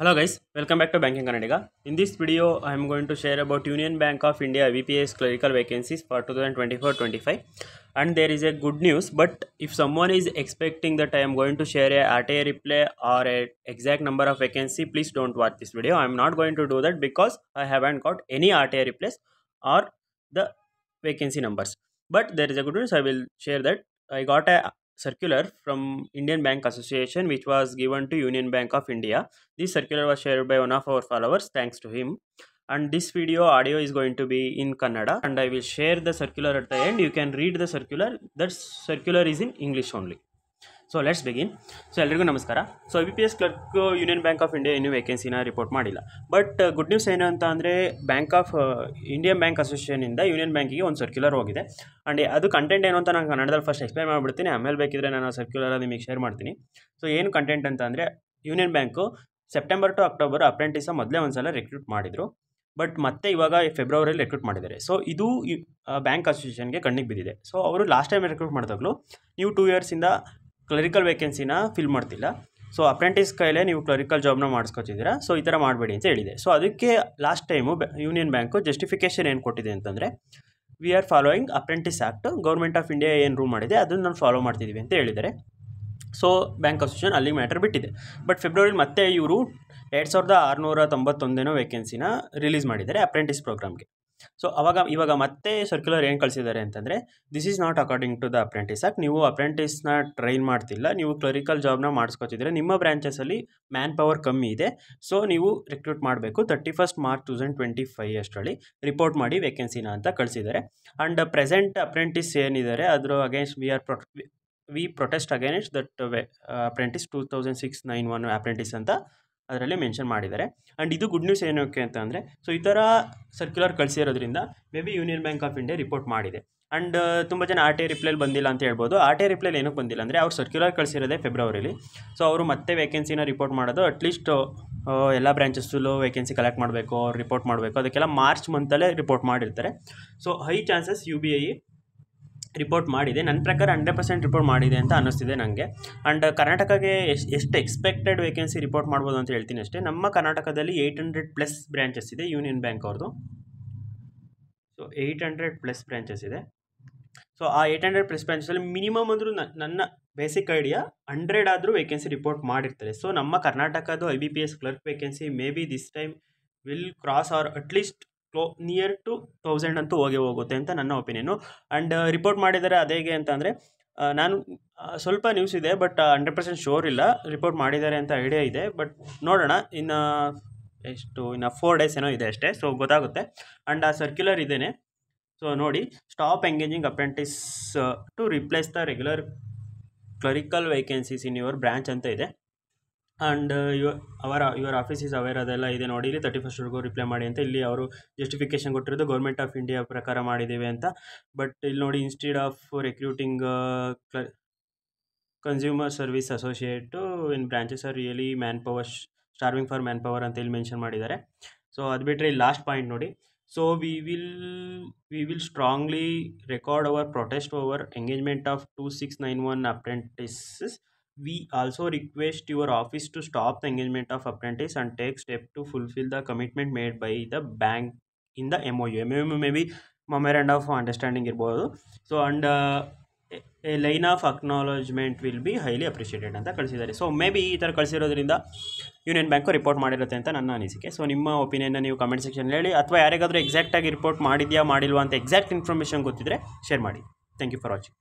Hello guys, welcome back to Banking Kannadiga. In this video, I am going to share about Union Bank of India VPS clerical vacancies for 2024-25. And there is a good news, but if someone is expecting that I am going to share a RTA replay or a exact number of vacancy, please don't watch this video. I am not going to do that because I haven't got any RTA replays or the vacancy numbers. But there is a good news, I will share that. I got a circular from Indian Bank Association which was given to Union Bank of India. This circular was shared by one of our followers, thanks to him. And this video audio is going to be in Kannada and I will share the circular at the end. You can read the circular. That circular is in English only. So let's begin. So ಎಲ್ಲರಿಗೂ ನಮಸ್ಕಾರ. So VPS clerk union Bank of India ಇನ್ನೂ ವೇಕೆನ್ಸಿನ report ಮಾಡಿಲ್ಲ. But good news ಏನು ಅಂತ ಅಂದರೆ Indian bank ಅಸೋಸಿಯೇಷನಿಂದ union ಬ್ಯಾಂಕಿಗೆ ಒಂದು circular ಹೋಗಿದೆ. ಆ್ಯಂಡ್ ಅದು ಕಂಟೆಂಟ್ ಏನು ಅಂತ ನಾನು ಕನ್ನಡದಲ್ಲಿ ಫಸ್ಟ್ ಎಕ್ಸ್ಪ್ಲೈನ್ ಮಾಡಿಬಿಡ್ತೀನಿ. ಆಮೇಲೆ ಬೇಕಿದ್ರೆ ನಾನು ಸರ್ಕ್ಯುಲರ್ ನಿಮಗೆ ಶೇರ್ ಮಾಡ್ತೀನಿ. ಸೊ ಏನು ಕಂಟೆಂಟ್ ಅಂತ ಅಂದರೆ Union Bank September to October apprentice ಮೊದಲೇ ಒಂದು ಸಲ ರಿಕ್ರೂಟ್ ಮಾಡಿದರು. ಬಟ್ ಮತ್ತೆ ಇವಾಗ ಫೆಬ್ರವರಿಯಲ್ಲಿ ರಿಕ್ರೂಟ್ ಮಾಡಿದ್ದಾರೆ. ಸೊ ಇದು ಬ್ಯಾಂಕ್ ಅಸೋಸಿಯೇಷನ್ಗೆ ಕಣ್ಣಿಗೆ ಬಿದ್ದಿದೆ. ಸೊ ಅವರು ಲಾಸ್ಟ್ ಟೈಮ್ ರಿಕ್ರೂಟ್ ಮಾಡಿದಾಗಲೂ ನೀವು 2 ಇಯರ್ಸಿಂದ ಕ್ಲರಿಕಲ್ ವೇಕೆನ್ಸಿನ ಫಿಲ್ ಮಾಡ್ತಿಲ್ಲ. ಸೊ ಅಪ್ರೆಂಟಿಸ್ ಕೈಲೇ ನೀವು ಕ್ಲರಿಕಲ್ ಜಾಬ್ನ ಮಾಡಿಸ್ಕೊತಿದ್ದೀರಾ. ಸೊ ಈ ಥರ ಮಾಡಬೇಡಿ ಅಂತ ಹೇಳಿದೆ. ಸೊ ಅದಕ್ಕೆ last time union bank justification ಏನು ಕೊಟ್ಟಿದೆ ಅಂತಂದರೆ we are following apprentice act, government of India ಏನು ರೂಲ್ ಮಾಡಿದೆ ಅದನ್ನು ನಾವು ಫಾಲೋ ಮಾಡ್ತಿದ್ದೀವಿ ಅಂತ ಹೇಳಿದ್ದಾರೆ. ಸೊ ಬ್ಯಾಂಕ್ ಅಸೋಸಿಯೇಷನ್ ಅಲ್ಲಿಗೆ ಮ್ಯಾಟರ್ ಬಿಟ್ಟಿದೆ. ಬಟ್ ಫೆಬ್ರವರಿ ಮತ್ತೆ ಇವರು 2691 ವೇಕೆನ್ಸಿನ ರಿಲೀಸ್ ಮಾಡಿದ್ದಾರೆ ಅಪ್ರೆಂಟಿಸ್ ಪ್ರೋಗ್ರಾಮ್ಗೆ. ಸೊ ಇವಾಗ ಮತ್ತೆ ಸರ್ಕ್ಯುಲರ್ ಏನು ಕಳಿಸಿದ್ದಾರೆ ಅಂತಂದರೆ this is not according to the apprentice act. ನೀವು ಅಪ್ರೆಂಟಿಸ್ನ ಟ್ರೈನ್ ಮಾಡ್ತಿಲ್ಲ, ನೀವು ಕ್ಲರಿಕಲ್ ಜಾಬ್ನ ಮಾಡಿಸ್ಕೊತಿದ್ರೆ ನಿಮ್ಮ ಬ್ರಾಂಚಸಲ್ಲಿ ಮ್ಯಾನ್ ಪವರ್ ಕಮ್ಮಿ ಇದೆ. ಸೊ ನೀವು ರಿಕ್ರೂಟ್ ಮಾಡಬೇಕು 31 ಮಾರ್ಚ್ 2025 ಅಷ್ಟರಲ್ಲಿ ರಿಪೋರ್ಟ್ ಮಾಡಿ ವೇಕೆನ್ಸಿನ ಅಂತ ಕಳಿಸಿದ್ದಾರೆ. ಆ್ಯಂಡ್ ಪ್ರೆಸೆಂಟ್ ಅಪ್ರೆಂಟಿಸ್ ಏನಿದ್ದಾರೆ ಅದರ against we protest against that apprentice 2691 apprentice ಅಂತ ಅದರಲ್ಲಿ ಮೆನ್ಷನ್ ಮಾಡಿದ್ದಾರೆ. ಆ್ಯಂಡ್ ಇದು ಗುಡ್ ನ್ಯೂಸ್ ಏನಕ್ಕೆ ಅಂತ ಅಂದರೆ ಸೊ ಈ ಥರ ಸರ್ಕ್ಯುಲರ್ ಕಳಿಸಿರೋದ್ರಿಂದ may be Union Bank of India report ಮಾಡಿದೆ. ಆ್ಯಂಡ್ ತುಂಬ ಜನ RTA ರಿಪ್ಲೈಲಿ ಬಂದಿಲ್ಲ ಅಂತ ಹೇಳ್ಬೋದು. RTA ರಿಪ್ಲೈಲಿ ಏನಕ್ಕೆ ಬಂದಿಲ್ಲ ಅಂದರೆ ಅವ್ರು ಸರ್ಕ್ಯುಲರ್ ಕಳಿಸಿರೋದೇ ಫೆಬ್ರವರಿಲಿ. ಸೊ ಅವರು ಮತ್ತೆ ವೇಕೆನ್ಸಿನ ರಿಪೋರ್ಟ್ ಮಾಡೋದು ಅಟ್ಲೀಸ್ಟ್ ಎಲ್ಲ ಬ್ರಾಂಚಸ್ಸಲ್ಲೂ ವೇಕೆನ್ಸಿ ಕಲೆಕ್ಟ್ ಮಾಡಬೇಕು, ಅವ್ರು ರಿಪೋರ್ಟ್ ಮಾಡಬೇಕು, ಅದಕ್ಕೆಲ್ಲ ಮಾರ್ಚ್ ಮಂತಲ್ಲೇ ರಿಪೋರ್ಟ್ ಮಾಡಿರ್ತಾರೆ. So high chances UBI report ಮಾಡಿದೆ. ನನ್ನ ಪ್ರಕಾರ 100% ರಿಪೋರ್ಟ್ ಮಾಡಿದೆ ಅಂತ ಅನ್ನಿಸ್ತಿದೆ ನನಗೆ. ಆ್ಯಂಡ್ ಕರ್ನಾಟಕಕ್ಕೆ ಎಷ್ಟು ಎಕ್ಸ್ಪೆಕ್ಟೆಡ್ ವೇಕೆನ್ಸಿ ರಿಪೋರ್ಟ್ ಮಾಡ್ಬೋದು ಅಂತ ಹೇಳ್ತೀನಿ ಅಷ್ಟೇ. ನಮ್ಮ ಕರ್ನಾಟಕದಲ್ಲಿ 800+ ಬ್ರ್ಯಾಂಚಸ್ ಇದೆ ಯೂನಿಯನ್ ಬ್ಯಾಂಕ್ ಅವ್ರದ್ದು. ಸೊ 800+ ಬ್ರ್ಯಾಂಚಸ್ ಇದೆ. ಸೊ ಆ 800+ ಬ್ರಾಂಚಲ್ಲಿ ಮಿನಿಮಮ್ ಅಂದರೂ ನನ್ನ ಬೇಸಿಕ್ ಐಡಿಯಾ 100 ಆದರೂ ವೇಕೆನ್ಸಿ ರಿಪೋರ್ಟ್ ಮಾಡಿರ್ತಾರೆ. ಸೊ ನಮ್ಮ ಕರ್ನಾಟಕದ್ದು IBPS clerk vacancy may be this time will cross or at least near to 1000 ಅಂತೂ ಹೋಗುತ್ತೆ ಅಂತ ನನ್ನ ಒಪಿನಿಯನು. ಆ್ಯಂಡ್ ರಿಪೋರ್ಟ್ ಮಾಡಿದ್ದಾರೆ ಅದೇಗೆ ಅಂತ ಅಂದರೆ ನಾನು ಸ್ವಲ್ಪ ನ್ಯೂಸ್ ಇದೆ ಬಟ್ 100% ಶೋರ್ ಇಲ್ಲ. ರಿಪೋರ್ಟ್ ಮಾಡಿದ್ದಾರೆ ಅಂತ ಐಡಿಯಾ ಇದೆ, ಬಟ್ ನೋಡೋಣ. ಇನ್ನು 4 ಡೇಸ್ ಏನೋ ಇದೆ ಅಷ್ಟೇ. ಸೊ ಗೊತ್ತಾಗುತ್ತೆ. ಆ್ಯಂಡ್ ಆ ಸರ್ಕ್ಯುಲರ್ ಇದೇನೆ. ಸೊ ನೋಡಿ, stop engaging apprentice to replace the regular clerical vacancies in your branch ಅಂತ ಇದೆ. And your office is aware ಅದೆಲ್ಲ ಇದೆ ನೋಡಿ. ಇಲ್ಲಿ 31 ರಿಪ್ಲೈ ಮಾಡಿ ಅಂತ ಇಲ್ಲಿ ಅವರು ಜಸ್ಟಿಫಿಕೇಶನ್ ಕೊಟ್ಟಿರೋದು ಗೌರ್ಮೆಂಟ್ ಆಫ್ ಇಂಡಿಯಾ ಪ್ರಕಾರ ಮಾಡಿದ್ದೀವಿ ಅಂತ. ಬಟ್ ಇಲ್ಲಿ ನೋಡಿ, instead of recruiting consumer service associate in branches are really man power starving for man power ಅಂತ ಇಲ್ಲಿ ಮೆನ್ಷನ್ ಮಾಡಿದ್ದಾರೆ. ಸೊ ಅದು ಬಿಟ್ಟರೆ ಇಲ್ಲಿ ಲಾಸ್ಟ್ ಪಾಯಿಂಟ್ ನೋಡಿ. So we will strongly record our protest over engagement of 2691 apprentices. We also request your office to stop the engagement of apprentice and take step to fulfill the commitment made by the bank in the MOU. May be memorandum of understanding ಇರ್ಬೋದು. So and A line of acknowledgement will be highly appreciated ಅಂತ ಕಳಿಸಿದ್ದಾರೆ. So may be ಈ ಥರ ಕಳಿಸಿರೋದ್ರಿಂದ union bank report ಮಾಡಿರುತ್ತೆ ಅಂತ ನನ್ನ ಅನಿಸಿಕೆ. So ನಿಮ್ಮ ಒಪಿನಿಯನ್ನ ನೀವು ಕಮೆಂಟ್ ಸೆಕ್ಷನ್ ಹೇಳಿ, ಅಥವಾ ಯಾರಿಗಾದರೂ ಎಕ್ಸಾಕ್ಟಾಗಿ ರಿಪೋರ್ಟ್ ಮಾಡಿದ್ಯಾ ಮಾಡಿಲ್ವಾ ಅಂತ ಎಕ್ಸಾಕ್ಟ್ ಇನ್ಫಾರ್ಮೇಷನ್ ಗೊತ್ತಿದ್ದರೆ ಶೇರ್ ಮಾಡಿ. Thank you for watching.